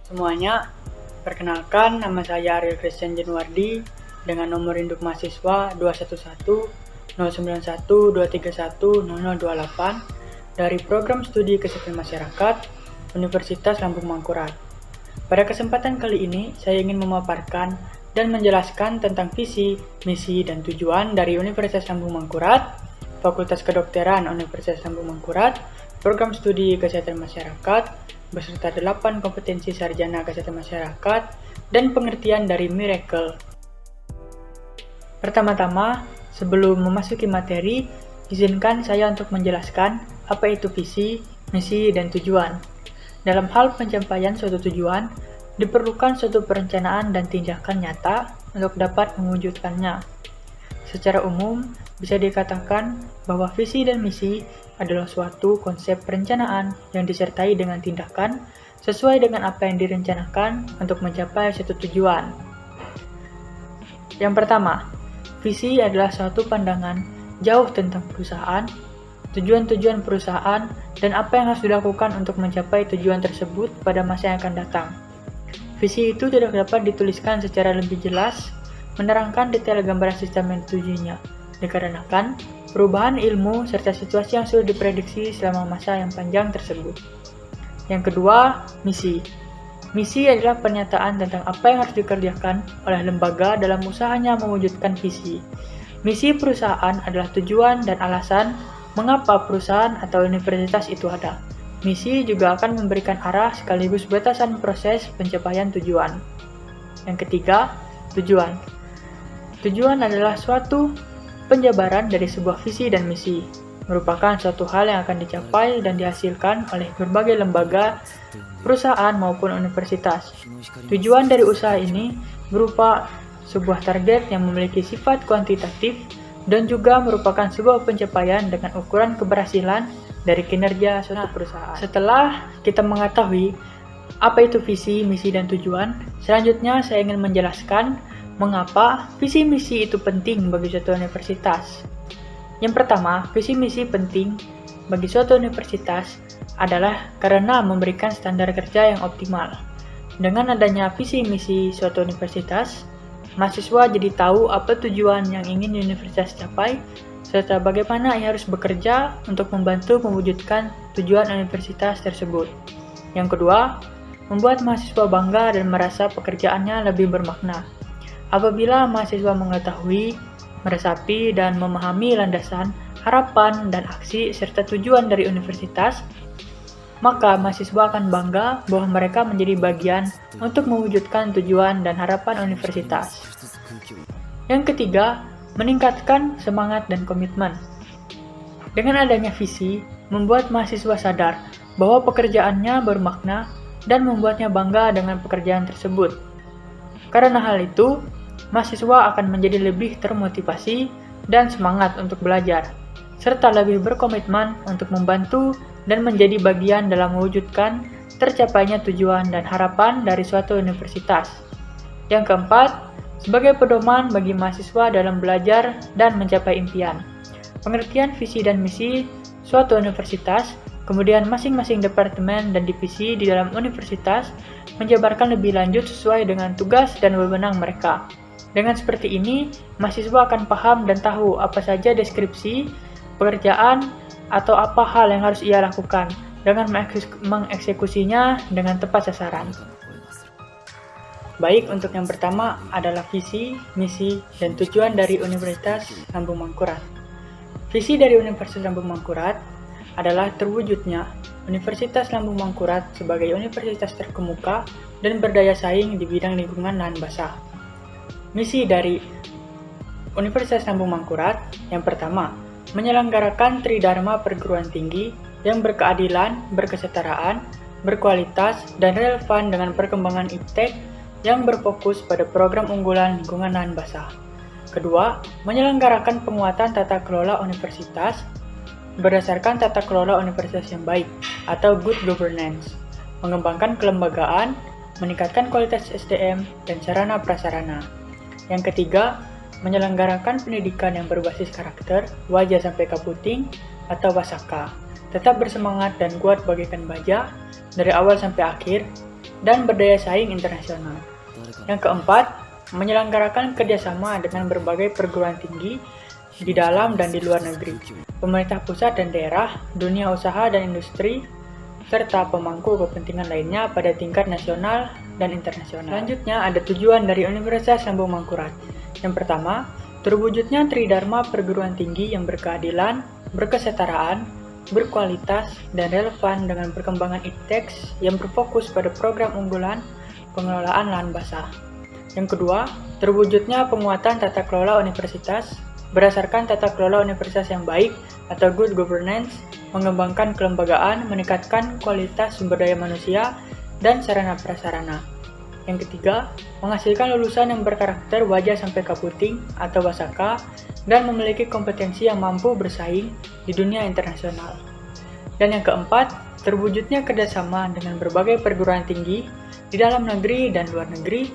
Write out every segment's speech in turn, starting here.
Semuanya, perkenalkan nama saya Ariel Christian Januardi dengan nomor induk mahasiswa 211-091-231-0028 dari Program Studi Kesehatan Masyarakat Universitas Lambung Mangkurat. Pada kesempatan kali ini, saya ingin memaparkan dan menjelaskan tentang visi, misi, dan tujuan dari Universitas Lambung Mangkurat, Fakultas Kedokteran Universitas Lambung Mangkurat, Program Studi Kesehatan Masyarakat, beserta 8 kompetensi sarjana kesehatan masyarakat, dan pengertian dari Miracle. Pertama-tama, sebelum memasuki materi, izinkan saya untuk menjelaskan apa itu visi, misi, dan tujuan. Dalam hal pencapaian suatu tujuan, diperlukan suatu perencanaan dan tindakan nyata untuk dapat mewujudkannya. Secara umum, bisa dikatakan bahwa visi dan misi adalah suatu konsep perencanaan yang disertai dengan tindakan sesuai dengan apa yang direncanakan untuk mencapai suatu tujuan. Yang pertama, visi adalah suatu pandangan jauh tentang perusahaan, tujuan-tujuan perusahaan, dan apa yang harus dilakukan untuk mencapai tujuan tersebut pada masa yang akan datang. Visi itu tidak dapat dituliskan secara lebih jelas, menerangkan detail gambaran sistem yang ditujunya, dikarenakan perubahan ilmu serta situasi yang sudah diprediksi selama masa yang panjang tersebut. Yang kedua, misi. Misi adalah pernyataan tentang apa yang harus dikerjakan oleh lembaga dalam usahanya mewujudkan visi. Misi perusahaan adalah tujuan dan alasan mengapa perusahaan atau universitas itu ada. Misi juga akan memberikan arah sekaligus batasan proses pencapaian tujuan. Yang ketiga, tujuan. Tujuan adalah suatu penjabaran dari sebuah visi dan misi, merupakan suatu hal yang akan dicapai dan dihasilkan oleh berbagai lembaga, perusahaan maupun universitas. Tujuan dari usaha ini berupa sebuah target yang memiliki sifat kuantitatif dan juga merupakan sebuah pencapaian dengan ukuran keberhasilan dari kinerja suatu perusahaan. Setelah kita mengetahui apa itu visi, misi, dan tujuan, selanjutnya saya ingin menjelaskan mengapa visi misi itu penting bagi suatu universitas. Yang pertama, visi misi penting bagi suatu universitas adalah karena memberikan standar kerja yang optimal. Dengan adanya visi misi suatu universitas, mahasiswa jadi tahu apa tujuan yang ingin universitas capai, serta bagaimana ia harus bekerja untuk membantu mewujudkan tujuan universitas tersebut. Yang kedua, membuat mahasiswa bangga dan merasa pekerjaannya lebih bermakna. Apabila mahasiswa mengetahui, meresapi, dan memahami landasan, harapan, dan aksi serta tujuan dari universitas, maka mahasiswa akan bangga bahwa mereka menjadi bagian untuk mewujudkan tujuan dan harapan universitas. Yang ketiga, meningkatkan semangat dan komitmen. Dengan adanya visi, membuat mahasiswa sadar bahwa pekerjaannya bermakna dan membuatnya bangga dengan pekerjaan tersebut. Karena hal itu, mahasiswa akan menjadi lebih termotivasi dan semangat untuk belajar, serta lebih berkomitmen untuk membantu dan menjadi bagian dalam mewujudkan tercapainya tujuan dan harapan dari suatu universitas. Yang keempat, sebagai pedoman bagi mahasiswa dalam belajar dan mencapai impian. Pengertian visi dan misi suatu universitas, kemudian masing-masing departemen dan divisi di dalam universitas menjabarkan lebih lanjut sesuai dengan tugas dan wewenang mereka. Dengan seperti ini, mahasiswa akan paham dan tahu apa saja deskripsi, pekerjaan, atau apa hal yang harus ia lakukan dengan mengeksekusinya dengan tepat sasaran. Baik, untuk yang pertama adalah visi, misi, dan tujuan dari Universitas Lambung Mangkurat. Visi dari Universitas Lambung Mangkurat adalah terwujudnya Universitas Lambung Mangkurat sebagai universitas terkemuka dan berdaya saing di bidang lingkungan lahan basah. Misi dari Universitas Lambung Mangkurat yang pertama, menyelenggarakan tridharma perguruan tinggi yang berkeadilan, berkesetaraan, berkualitas, dan relevan dengan perkembangan iptek yang berfokus pada program unggulan lingkungan lahan basah. Kedua, menyelenggarakan penguatan tata kelola universitas berdasarkan tata kelola universitas yang baik atau good governance, mengembangkan kelembagaan, meningkatkan kualitas SDM dan sarana prasarana. Yang ketiga, menyelenggarakan pendidikan yang berbasis karakter, wajah sampai kaputing atau wasaka, tetap bersemangat dan kuat bagaikan baja dari awal sampai akhir, dan berdaya saing internasional. Yang keempat, menyelenggarakan kerjasama dengan berbagai perguruan tinggi di dalam dan di luar negeri, pemerintah pusat dan daerah, dunia usaha dan industri, serta pemangku kepentingan lainnya pada tingkat nasional dan internasional. Selanjutnya ada tujuan dari Universitas Lambung Mangkurat. Yang pertama, terwujudnya tridharma perguruan tinggi yang berkeadilan, berkesetaraan, berkualitas, dan relevan dengan perkembangan iptek yang berfokus pada program unggulan pengelolaan lahan basah. Yang kedua, terwujudnya penguatan tata kelola universitas berdasarkan tata kelola universitas yang baik atau good governance, mengembangkan kelembagaan, meningkatkan kualitas sumber daya manusia, dan sarana prasarana. Yang ketiga, menghasilkan lulusan yang berkarakter wajah sampai kaputing atau wasaka dan memiliki kompetensi yang mampu bersaing di dunia internasional. Dan yang keempat, terwujudnya kerjasama dengan berbagai perguruan tinggi di dalam negeri dan luar negeri,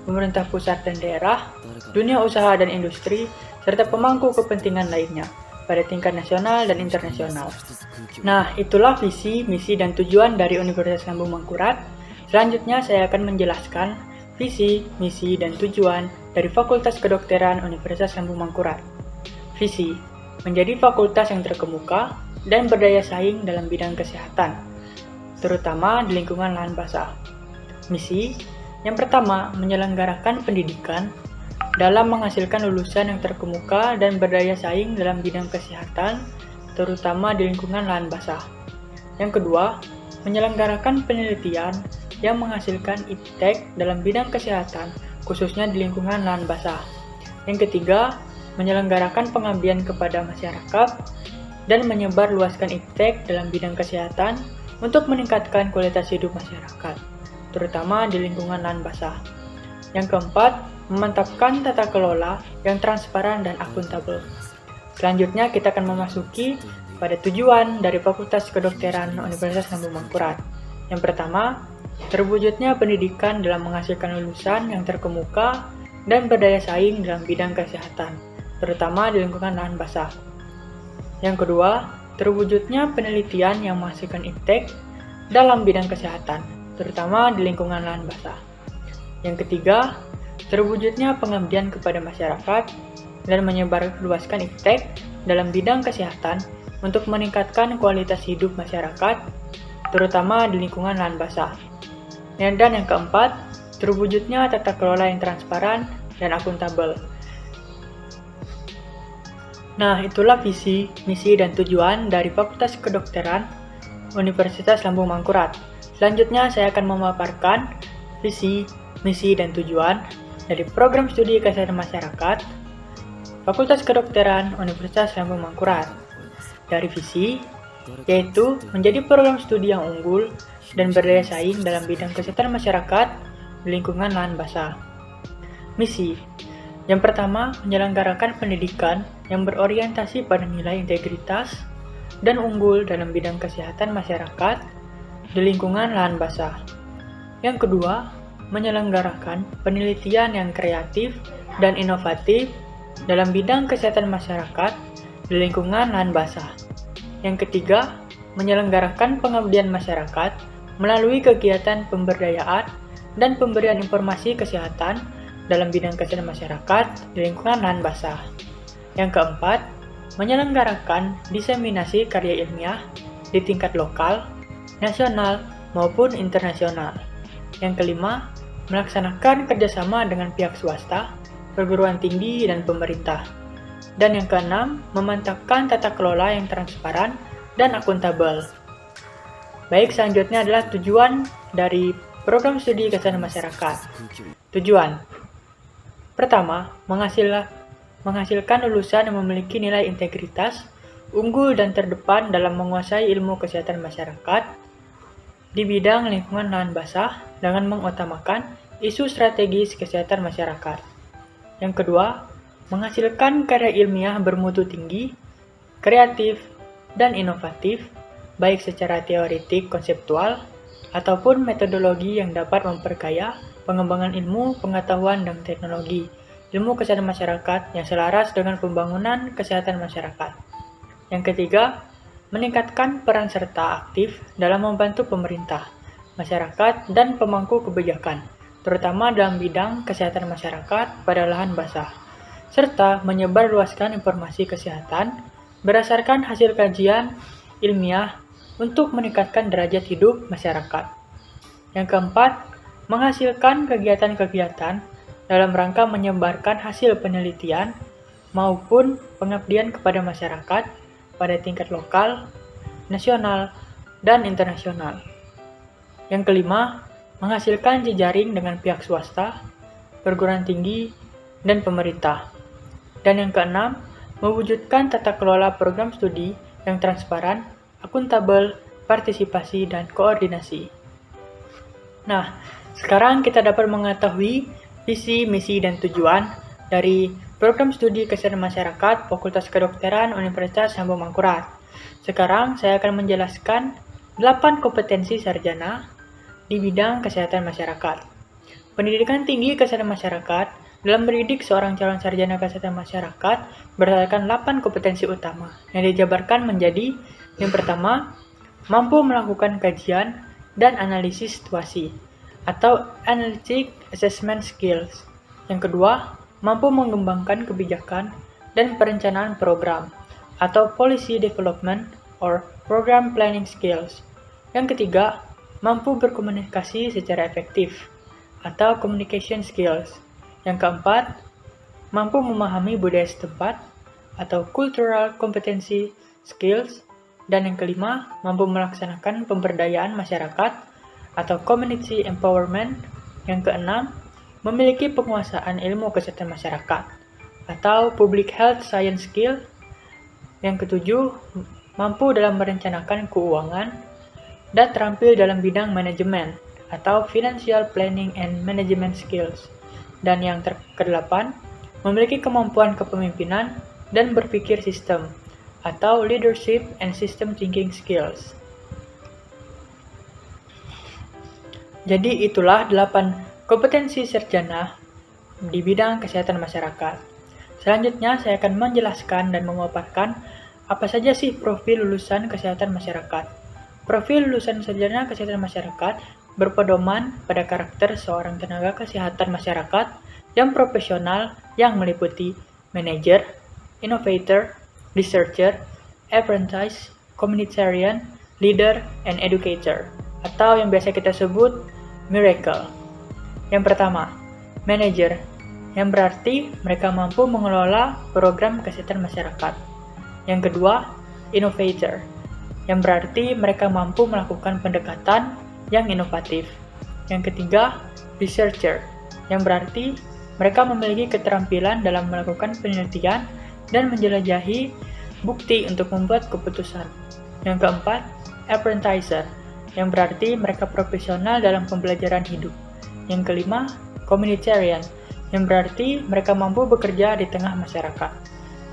pemerintah pusat dan daerah, dunia usaha dan industri, serta pemangku kepentingan lainnya pada tingkat nasional dan internasional. Nah, itulah visi, misi, dan tujuan dari Universitas Lambung Mangkurat. Selanjutnya saya akan menjelaskan visi, misi, dan tujuan dari Fakultas Kedokteran Universitas Lambung Mangkurat. Visi, menjadi fakultas yang terkemuka dan berdaya saing dalam bidang kesehatan, terutama di lingkungan lahan basah. Misi, yang pertama, menyelenggarakan pendidikan dalam menghasilkan lulusan yang terkemuka dan berdaya saing dalam bidang kesehatan, terutama di lingkungan lahan basah. Yang kedua, menyelenggarakan penelitian yang menghasilkan iptek dalam bidang kesehatan, khususnya di lingkungan lahan basah. Yang ketiga, menyelenggarakan pengabdian kepada masyarakat dan menyebarluaskan iptek dalam bidang kesehatan untuk meningkatkan kualitas hidup masyarakat, terutama di lingkungan lahan basah. Yang keempat, memantapkan tata kelola yang transparan dan akuntabel. Selanjutnya kita akan memasuki pada tujuan dari Fakultas Kedokteran Universitas Lambung Mangkurat. Yang pertama, terwujudnya pendidikan dalam menghasilkan lulusan yang terkemuka dan berdaya saing dalam bidang kesehatan, terutama di lingkungan lahan basah. Yang kedua, terwujudnya penelitian yang menghasilkan iptek dalam bidang kesehatan, terutama di lingkungan lahan basah. Yang ketiga, terwujudnya pengabdian kepada masyarakat dan menyebarluaskan iptek dalam bidang kesehatan untuk meningkatkan kualitas hidup masyarakat, terutama di lingkungan lahan basah. Dan yang keempat, terwujudnya tata kelola yang transparan dan akuntabel. Nah, itulah visi, misi, dan tujuan dari Fakultas Kedokteran Universitas Lambung Mangkurat. Selanjutnya saya akan memaparkan visi, misi, dan tujuan dari program studi kesehatan masyarakat Fakultas Kedokteran Universitas Lambung Mangkurat. Dari visi, yaitu menjadi program studi yang unggul dan berdaya saing dalam bidang kesehatan masyarakat di lingkungan lahan basah. Misi, yang pertama, menyelenggarakan pendidikan yang berorientasi pada nilai integritas dan unggul dalam bidang kesehatan masyarakat di lingkungan lahan basah. Yang kedua, menyelenggarakan penelitian yang kreatif dan inovatif dalam bidang kesehatan masyarakat di lingkungan lahan basah. Yang ketiga, menyelenggarakan pengabdian masyarakat melalui kegiatan pemberdayaan dan pemberian informasi kesehatan dalam bidang kesehatan masyarakat di lingkungan lahan basah. Yang keempat, menyelenggarakan diseminasi karya ilmiah di tingkat lokal, nasional, maupun internasional. Yang kelima, melaksanakan kerjasama dengan pihak swasta, perguruan tinggi, dan pemerintah. Dan yang keenam, memantapkan tata kelola yang transparan dan akuntabel. Baik, selanjutnya adalah tujuan dari program studi kesehatan masyarakat. Tujuan pertama, menghasilkan lulusan yang memiliki nilai integritas, unggul dan terdepan dalam menguasai ilmu kesehatan masyarakat di bidang lingkungan lahan basah dengan mengutamakan isu strategis kesehatan masyarakat. Yang kedua, menghasilkan karya ilmiah bermutu tinggi, kreatif, dan inovatif, baik secara teoretik konseptual ataupun metodologi yang dapat memperkaya pengembangan ilmu, pengetahuan, dan teknologi ilmu kesehatan masyarakat yang selaras dengan pembangunan kesehatan masyarakat. Yang ketiga, meningkatkan peran serta aktif dalam membantu pemerintah masyarakat, dan pemangku kebijakan, terutama dalam bidang kesehatan masyarakat pada lahan basah, serta menyebarluaskan informasi kesehatan berdasarkan hasil kajian ilmiah untuk meningkatkan derajat hidup masyarakat. Yang keempat, menghasilkan kegiatan-kegiatan dalam rangka menyebarkan hasil penelitian maupun pengabdian kepada masyarakat pada tingkat lokal, nasional, dan internasional. Yang kelima, menghasilkan jejaring dengan pihak swasta, perguruan tinggi, dan pemerintah. Dan yang keenam, mewujudkan tata kelola program studi yang transparan, akuntabel, partisipasi, dan koordinasi. Nah, sekarang kita dapat mengetahui visi, misi, dan tujuan dari program studi kesehatan masyarakat Fakultas Kedokteran Universitas Lambung Mangkurat. Sekarang saya akan menjelaskan 8 kompetensi sarjana di bidang kesehatan masyarakat. Pendidikan tinggi kesehatan masyarakat dalam mendidik seorang calon sarjana kesehatan masyarakat berdasarkan 8 kompetensi utama yang dijabarkan menjadi: yang pertama, mampu melakukan kajian dan analisis situasi atau analytic assessment skills. Yang kedua, mampu mengembangkan kebijakan dan perencanaan program atau policy development or program planning skills. Yang ketiga, mampu berkomunikasi secara efektif atau communication skills. Yang keempat, mampu memahami budaya setempat atau cultural competency skills. Dan yang kelima, mampu melaksanakan pemberdayaan masyarakat atau community empowerment. Yang keenam, memiliki penguasaan ilmu kesehatan masyarakat atau public health science skill. Yang ketujuh, mampu dalam merencanakan keuangan dan terampil dalam bidang manajemen atau financial planning and management skills. Dan yang kedelapan, memiliki kemampuan kepemimpinan dan berpikir sistem atau leadership and system thinking skills. Jadi itulah 8 kompetensi sarjana di bidang kesehatan masyarakat. Selanjutnya saya akan menjelaskan dan memaparkan apa saja sih profil lulusan kesehatan masyarakat. Profil lulusan sarjana kesehatan masyarakat berpedoman pada karakter seorang tenaga kesehatan masyarakat yang profesional yang meliputi manager, innovator, researcher, apprentice, communitarian, leader, and educator, atau yang biasa kita sebut miracle. Yang pertama, manager, yang berarti mereka mampu mengelola program kesehatan masyarakat. Yang kedua, innovator, yang berarti mereka mampu melakukan pendekatan yang inovatif. Yang ketiga, researcher, yang berarti mereka memiliki keterampilan dalam melakukan penelitian dan menjelajahi bukti untuk membuat keputusan. Yang keempat, apprenticer, yang berarti mereka profesional dalam pembelajaran hidup. Yang kelima, communitarian, yang berarti mereka mampu bekerja di tengah masyarakat.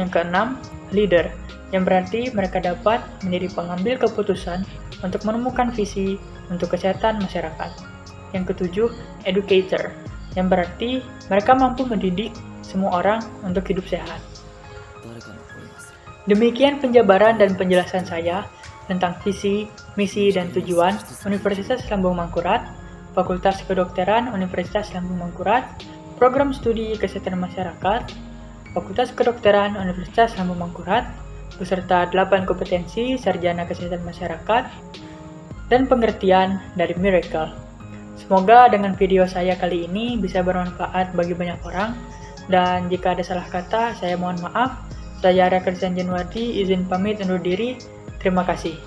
Yang keenam, leader, yang berarti mereka dapat menjadi pengambil keputusan untuk menemukan visi untuk kesehatan masyarakat. Yang ketujuh, educator, yang berarti mereka mampu mendidik semua orang untuk hidup sehat. Demikian penjabaran dan penjelasan saya tentang visi, misi, dan tujuan Universitas Lambung Mangkurat, Fakultas Kedokteran Universitas Lambung Mangkurat, Program Studi Kesehatan Masyarakat, Fakultas Kedokteran Universitas Lambung Mangkurat, beserta 8 kompetensi sarjana kesehatan masyarakat, dan pengertian dari miracle. Semoga dengan video saya kali ini bisa bermanfaat bagi banyak orang, dan jika ada salah kata, saya mohon maaf. Saya Raka Januardi, izin pamit undur diri. Terima kasih.